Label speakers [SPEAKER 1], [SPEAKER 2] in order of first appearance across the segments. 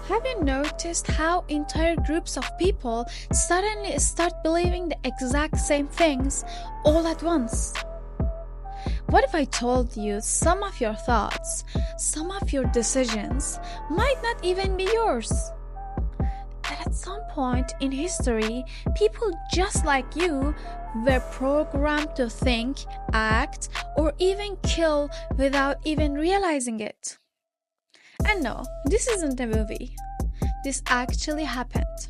[SPEAKER 1] Have you noticed how entire groups of people suddenly start believing the exact same things all at once? What if I told you some of your thoughts, some of your decisions might not even be yours? That at some point in history, people just like you were programmed to think, act, or even kill without even realizing it. And no, this isn't a movie. This actually happened.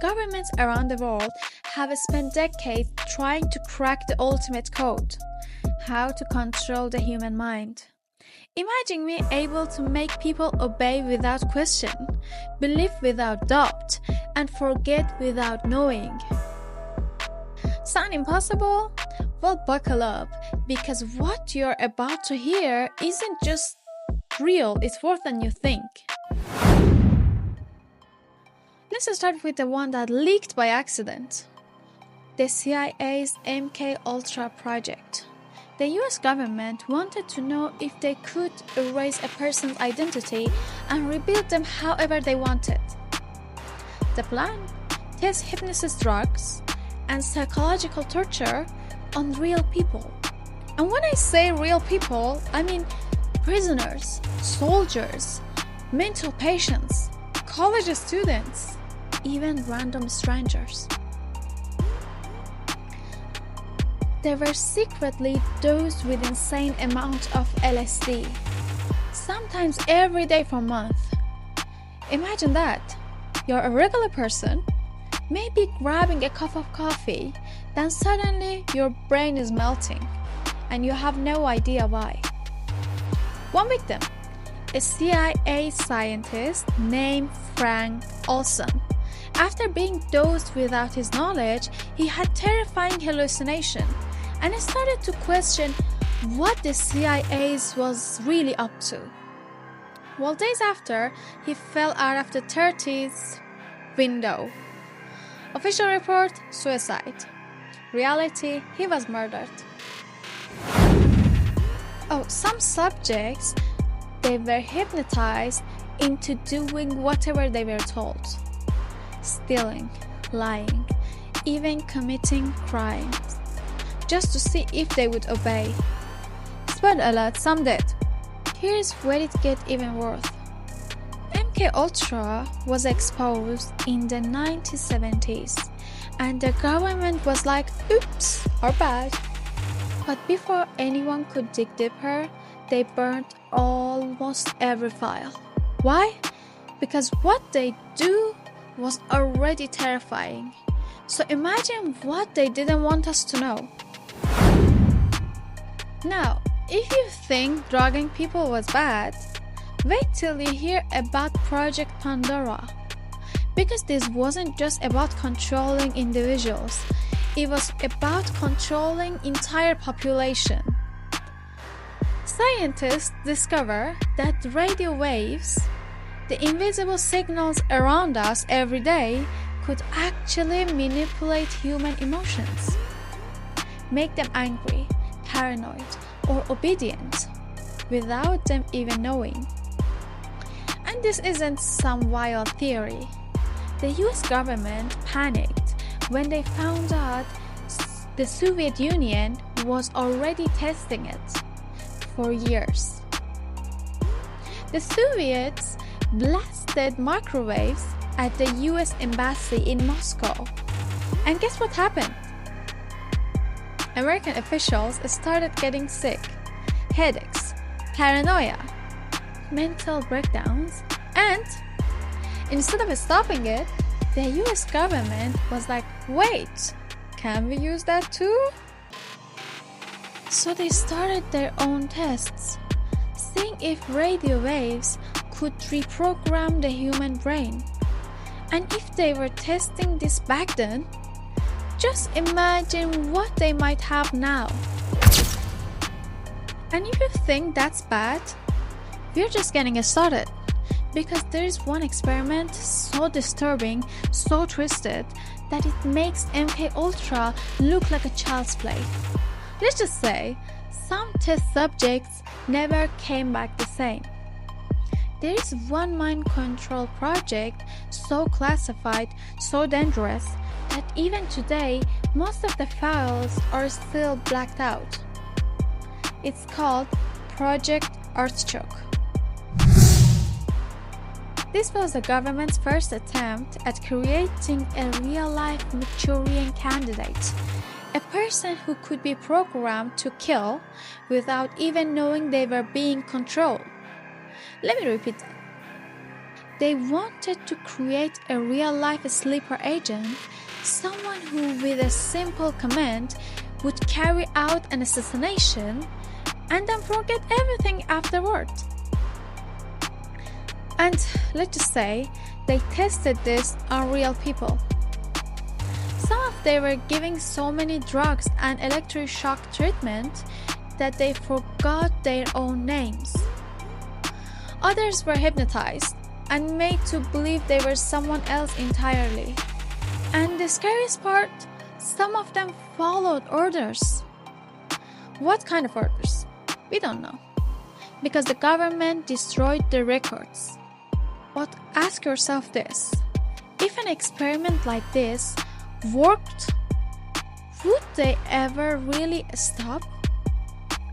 [SPEAKER 1] Governments around the world have spent decades trying to crack the ultimate code: how to control the human mind. Imagine me able to make people obey without question, believe without doubt, and forget without knowing. Sound impossible? Well, buckle up, because what you're about to hear isn't just real, it's worse than you think. Let's start with the one that leaked by accident. The CIA's MK Ultra project. The US government wanted to know if they could erase a person's identity and rebuild them however they wanted. The plan? Test hypnosis drugs and psychological torture on real people. And when I say real people, I mean prisoners, soldiers, mental patients, college students, even random strangers. They were secretly dosed with insane amounts of LSD, sometimes every day for months. Imagine that. You're a regular person, maybe grabbing a cup of coffee, then suddenly your brain is melting, and you have no idea why. One victim, a CIA scientist named Frank Olson. After being dosed without his knowledge, he had terrifying hallucination and started to question what the CIA was really up to. Well, days after, he fell out of the 30s window. Official report, suicide. Reality, he was murdered. Oh, some subjects, they were hypnotized into doing whatever they were told. Stealing, lying, even committing crimes, just to see if they would obey. Spoiler alert, some did. Here's where it gets even worse. MK Ultra was exposed in the 1970s, and the government was like, oops, our bad. But before anyone could dig deeper, they burned almost every file. Why? Because what they do was already terrifying. So imagine what they didn't want us to know. Now, if you think drugging people was bad, wait till you hear about Project Pandora. Because this wasn't just about controlling individuals, it was about controlling entire population. Scientists discover that radio waves, the invisible signals around us every day, could actually manipulate human emotions, make them angry, paranoid, or obedient, without them even knowing. And this isn't some wild theory. The US government panicked when they found out the Soviet Union was already testing it for years. The Soviets blasted microwaves at the US embassy in Moscow. And guess what happened? American officials started getting sick, headaches, paranoia, mental breakdowns, and instead of stopping it, the US government was like, wait, can we use that too? So they started their own tests, seeing if radio waves could reprogram the human brain. And if they were testing this back then, just imagine what they might have now. And if you think that's bad, we're just getting started. Because there is one experiment so disturbing, so twisted, that it makes MK Ultra look like a child's play. Let's just say, some test subjects never came back the same. there is one mind control project so classified, so dangerous, that even today most of the files are still blacked out. It's called Project Artichoke. This was the government's first attempt at creating a real-life Manchurian candidate, a person who could be programmed to kill without even knowing they were being controlled. Let me repeat that. They wanted to create a real-life sleeper agent, someone who with a simple command would carry out an assassination and then forget everything afterward. And let's just say they tested this on real people. Some of them were giving so many drugs and electric shock treatment that they forgot their own names. Others were hypnotized and made to believe they were someone else entirely. And the scariest part, some of them followed orders. What kind of orders? We don't know, because the government destroyed the records. But ask yourself this: if an experiment like this worked, would they ever really stop?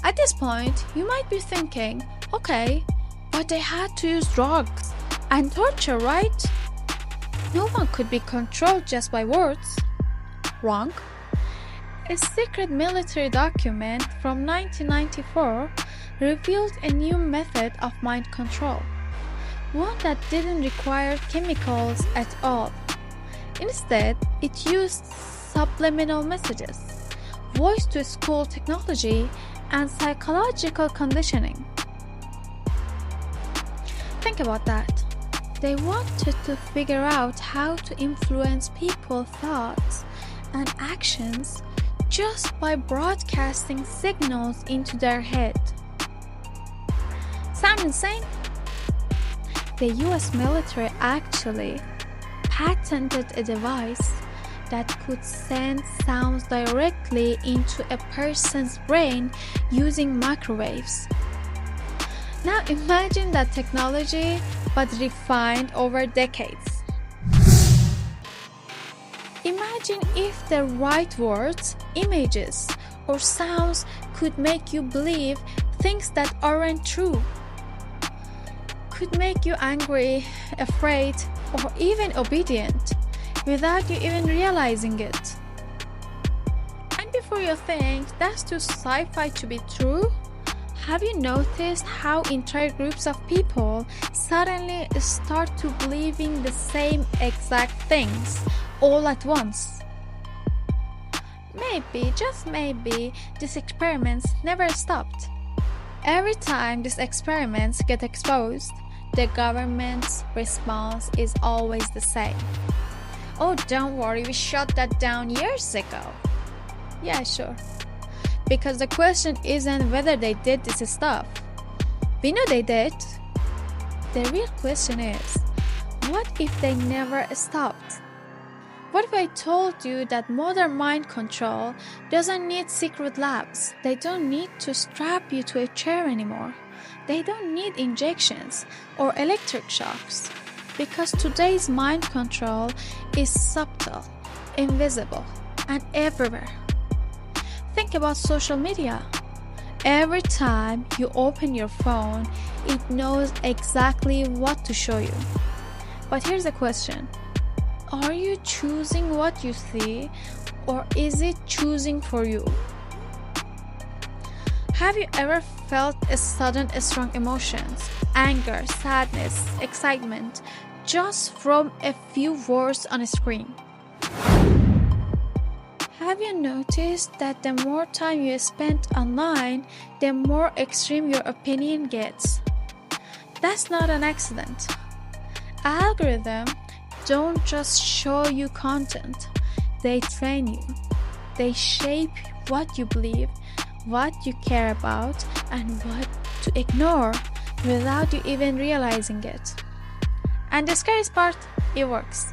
[SPEAKER 1] At this point, you might be thinking, okay, but they had to use drugs and torture, right? No one could be controlled just by words. Wrong. A secret military document from 1994 revealed a new method of mind control, one that didn't require chemicals at all. Instead, it used subliminal messages, voice-to-school technology, and psychological conditioning. Think about that. They wanted to figure out how to influence people's thoughts and actions just by broadcasting signals into their head. Sound insane? The US military actually patented a device that could send sounds directly into a person's brain using microwaves. Now imagine that technology, but refined over decades. Imagine if the right words, images, or sounds could make you believe things that aren't true. Could make you angry, afraid, or even obedient without you even realizing it. And before you think that's too sci-fi to be true, have you noticed how entire groups of people suddenly start to believing the same exact things all at once? Maybe, just maybe, these experiments never stopped. Every time these experiments get exposed, the government's response is always the same. Oh, don't worry, we shut that down years ago. Yeah, sure. Because the question isn't whether they did this stuff. We know they did. The real question is, what if they never stopped? What if I told you that modern mind control doesn't need secret labs? They don't need to strap you to a chair anymore. They don't need injections or electric shocks. Because today's mind control is subtle, invisible, and everywhere. Think about social media. Every time you open your phone, it knows exactly what to show you. But here's the question. Are you choosing what you see, or is it choosing for you? Have you ever felt a sudden strong emotions, anger, sadness, excitement, just from a few words on a screen? Have you noticed that the more time you spend online, the more extreme your opinion gets? That's not an accident. Algorithms don't just show you content, they train you. They shape what you believe, what you care about, and what to ignore without you even realizing it. And the scariest part, it works.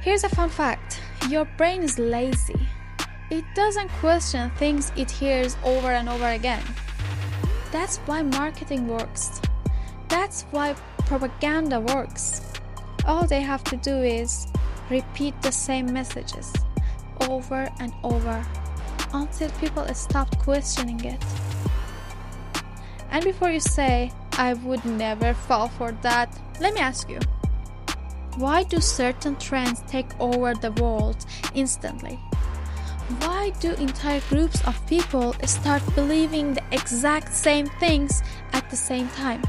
[SPEAKER 1] Here's a fun fact. Your brain is lazy. It doesn't question things it hears over and over again. That's why marketing works. That's why propaganda works. All they have to do is repeat the same messages over and over until people stop questioning it. And before you say, I would never fall for that, let me ask you, why do certain trends take over the world instantly? Why do entire groups of people start believing the exact same things at the same time?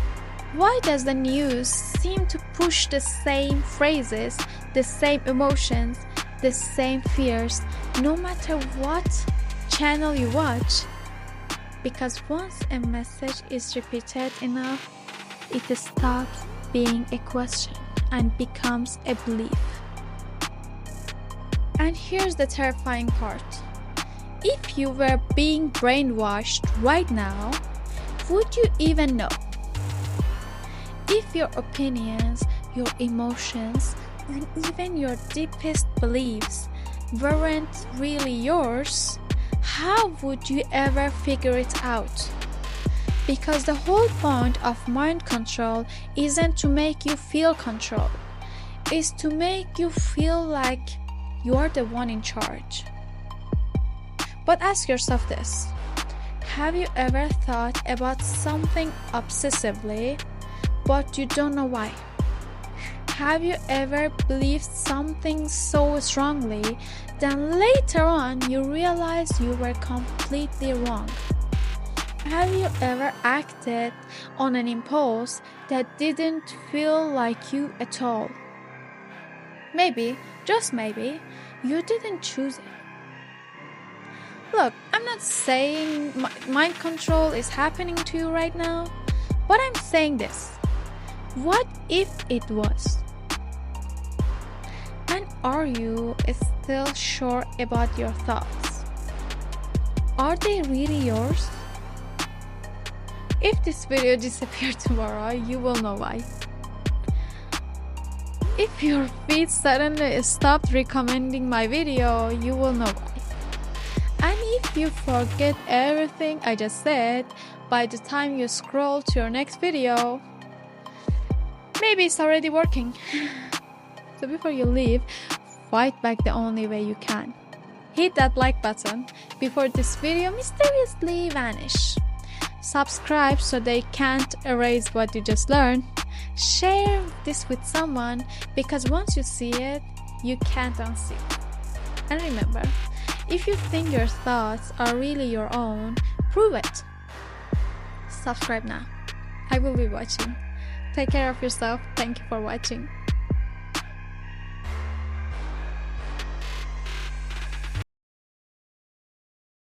[SPEAKER 1] Why does the news seem to push the same phrases, the same emotions, the same fears, no matter what channel you watch? Because once a message is repeated enough, it stops being a question and becomes a belief. And here's the terrifying part. If you were being brainwashed right now, would you even know? If your opinions, your emotions, and even your deepest beliefs weren't really yours, how would you ever figure it out? Because the whole point of mind control isn't to make you feel control. It's to make you feel like you are the one in charge. But ask yourself this. Have you ever thought about something obsessively, but you don't know why? Have you ever believed something so strongly, then later on you realize you were completely wrong? Have you ever acted on an impulse that didn't feel like you at all? Maybe, just maybe, you didn't choose it. Look, I'm not saying mind control is happening to you right now, but I'm saying this. What if it was? And are you still sure about your thoughts? Are they really yours? If this video disappeared tomorrow, you will know why. If your feed suddenly stopped recommending my video, you will know why. And if you forget everything I just said by the time you scroll to your next video, maybe it's already working. So before you leave, fight back the only way you can. Hit that like button before this video mysteriously vanishes. Subscribe so they can't erase what you just learned. Share this with someone because once you see it, you can't unsee it. And remember, if you think your thoughts are really your own, prove it. Subscribe now. I will be watching. Take care of yourself. Thank you for watching.